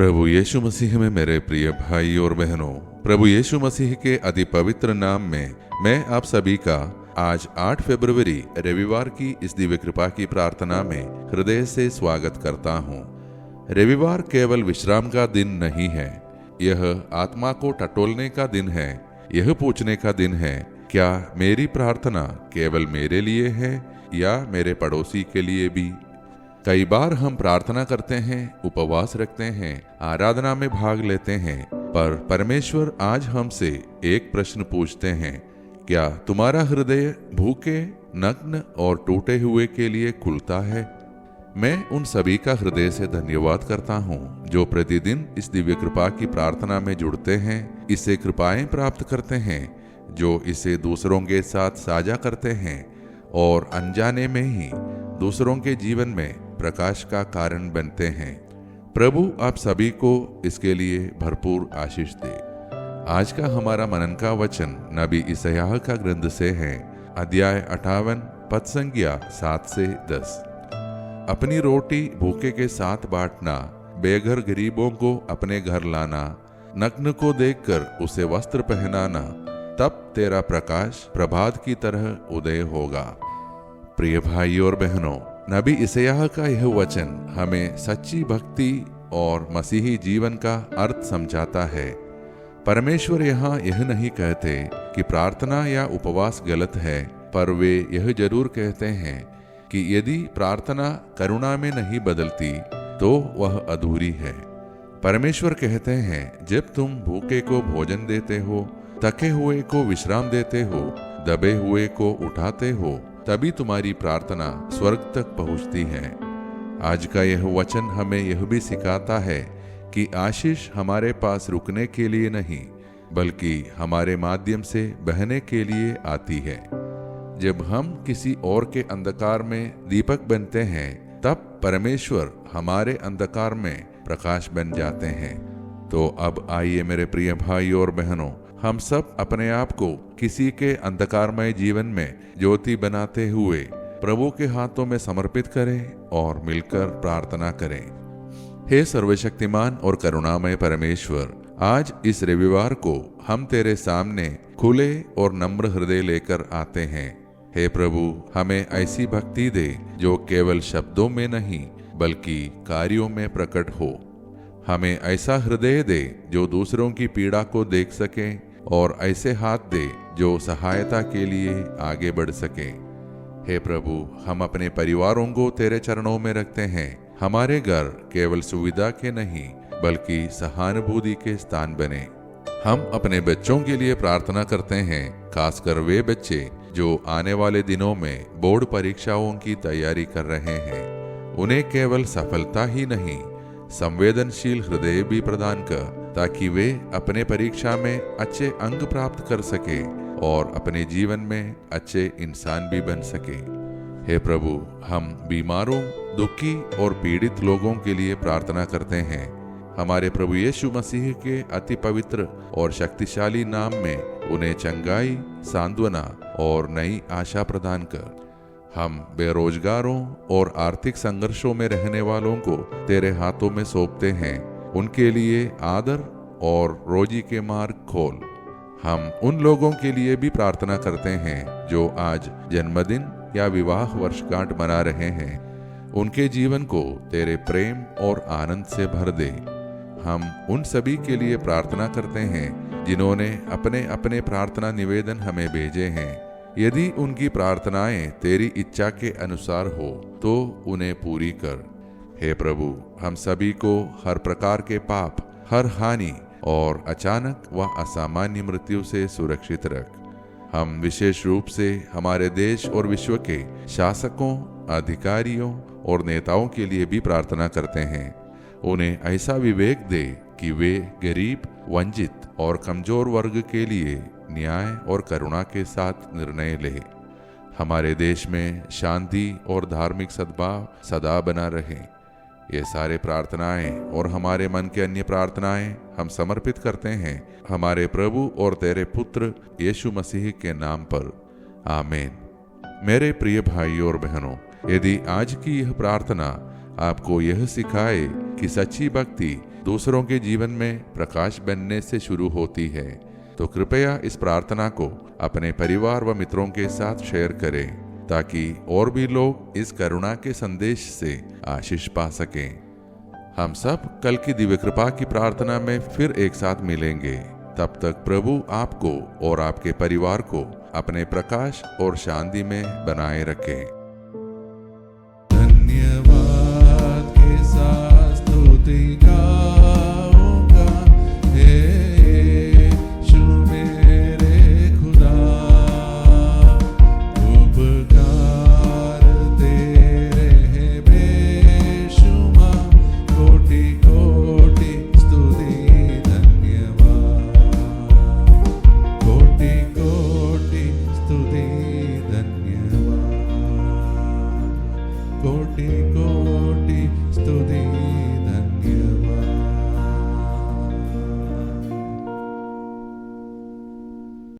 प्रभु यीशु मसीह में मेरे प्रिय भाई और बहनों, प्रभु यीशु मसीह के अति पवित्र नाम में मैं आप सभी का आज 8 फरवरी रविवार की इस दिव्य कृपा की प्रार्थना में हृदय से स्वागत करता हूँ। रविवार केवल विश्राम का दिन नहीं है, यह आत्मा को टटोलने का दिन है। यह पूछने का दिन है, क्या मेरी प्रार्थना केवल मेरे लिए है या मेरे पड़ोसी के लिए भी। कई बार हम प्रार्थना करते हैं, उपवास रखते हैं, आराधना में भाग लेते हैं, पर परमेश्वर आज हमसे एक प्रश्न पूछते हैं, क्या तुम्हारा हृदय भूखे, नग्न और टूटे हुए के लिए खुलता है? मैं उन सभी का हृदय से धन्यवाद करता हूँ जो प्रतिदिन इस दिव्य कृपा की प्रार्थना में जुड़ते हैं, इससे कृपाएं प्राप्त करते हैं, जो इसे दूसरों के साथ साझा करते हैं और अनजाने में ही दूसरों के जीवन में प्रकाश का कारण बनते हैं। प्रभु आप सभी को इसके लिए भरपूर आशीष दे। आज का हमारा मनन का वचन नबी यशायाह का ग्रंथ से है, अध्याय 58 पद संख्या 7 से 10। अपनी रोटी भूखे के साथ बांटना, बेघर गरीबों को अपने घर लाना, नग्न को देखकर उसे वस्त्र पहनाना, तब तेरा प्रकाश प्रभात की तरह उदय होगा। प्रिय भाई और बहनों, नबी यशायाह का यह वचन हमें सच्ची भक्ति और मसीही जीवन का अर्थ समझाता है। परमेश्वर यहाँ यह नहीं कहते कि प्रार्थना या उपवास गलत है, पर वे यह जरूर कहते हैं कि यदि प्रार्थना करुणा में नहीं बदलती तो वह अधूरी है। परमेश्वर कहते हैं, जब तुम भूखे को भोजन देते हो, थके हुए को विश्राम देते हो, दबे हुए को उठाते हो, तभी तुम्हारी प्रार्थना स्वर्ग तक पहुंचती है। आज का यह वचन हमें यह भी सिखाता है कि आशीष हमारे पास रुकने के लिए नहीं, बल्कि हमारे माध्यम से बहने के लिए आती है। जब हम किसी और के अंधकार में दीपक बनते हैं, तब परमेश्वर हमारे अंधकार में प्रकाश बन जाते हैं। तो अब आइए मेरे प्रिय भाई और बहनों, हम सब अपने आप को किसी के अंधकारमय जीवन में ज्योति बनाते हुए प्रभु के हाथों में समर्पित करें और मिलकर प्रार्थना करें। हे सर्वशक्तिमान और करुणामय परमेश्वर, आज इस रविवार को हम तेरे सामने खुले और नम्र हृदय लेकर आते हैं। हे प्रभु, हमें ऐसी भक्ति दे जो केवल शब्दों में नहीं बल्कि कार्यों में प्रकट हो। हमें ऐसा हृदय दे जो दूसरों की पीड़ा को देख सके और ऐसे हाथ दे जो सहायता के लिए आगे बढ़ सके। हे प्रभु, हम अपने परिवारों को तेरे चरणों में रखते हैं। हमारे घर केवल सुविधा के नहीं बल्कि सहानुभूति के स्थान बने। हम अपने बच्चों के लिए प्रार्थना करते हैं, खासकर वे बच्चे जो आने वाले दिनों में बोर्ड परीक्षाओं की तैयारी कर रहे हैं। उन्हें केवल सफलता ही नहीं, संवेदनशील हृदय भी प्रदान कर, ताकि वे अपने परीक्षा में अच्छे अंक प्राप्त कर सके और अपने जीवन में अच्छे इंसान भी बन सके। हे प्रभु, हम बीमारों, दुखी और पीड़ित लोगों के लिए प्रार्थना करते हैं। हमारे प्रभु यीशु मसीह के अति पवित्र और शक्तिशाली नाम में उन्हें चंगाई, सांत्वना और नई आशा प्रदान कर। हम बेरोजगारों और आर्थिक संघर्षों में रहने वालों को तेरे हाथों में सौंपते हैं। उनके लिए आदर और रोजी के मार्ग खोल। हम उन लोगों के लिए भी प्रार्थना करते हैं जो आज जन्मदिन या विवाह वर्षगांठ मना रहे हैं। उनके जीवन को तेरे प्रेम और आनंद से भर दे। हम उन सभी के लिए प्रार्थना करते हैं जिन्होंने अपने अपने प्रार्थना निवेदन हमें भेजे हैं। यदि उनकी प्रार्थनाएं तेरी इच्छा के अनुसार हो तो उन्हें पूरी कर। हे प्रभु, हम सभी को हर प्रकार के पाप, हर हानि और अचानक व असामान्य मृत्यु से सुरक्षित रख। हम विशेष रूप से हमारे देश और विश्व के शासकों, अधिकारियों और नेताओं के लिए भी प्रार्थना करते हैं। उन्हें ऐसा विवेक दे कि वे गरीब, वंचित और कमजोर वर्ग के लिए न्याय और करुणा के साथ निर्णय ले। हमारे देश में शांति और धार्मिक सद्भाव सदा बना रहे। ये सारे प्रार्थनाएं और हमारे मन के अन्य प्रार्थनाएं हम समर्पित करते हैं हमारे प्रभु और तेरे पुत्र यीशु मसीह के नाम पर। आमीन। मेरे प्रिय भाइयों और बहनों, यदि आज की यह प्रार्थना आपको यह सिखाए कि सच्ची भक्ति दूसरों के जीवन में प्रकाश बनने से शुरू होती है। तो कृपया इस प्रार्थना को अपने परिवार व मित्रों के साथ शेयर करें, ताकि और भी लोग इस करुणा के संदेश से आशीष पा सकें। हम सब कल की दिव्य कृपा की प्रार्थना में फिर एक साथ मिलेंगे। तब तक प्रभु आपको और आपके परिवार को अपने प्रकाश और शांति में बनाए रखे।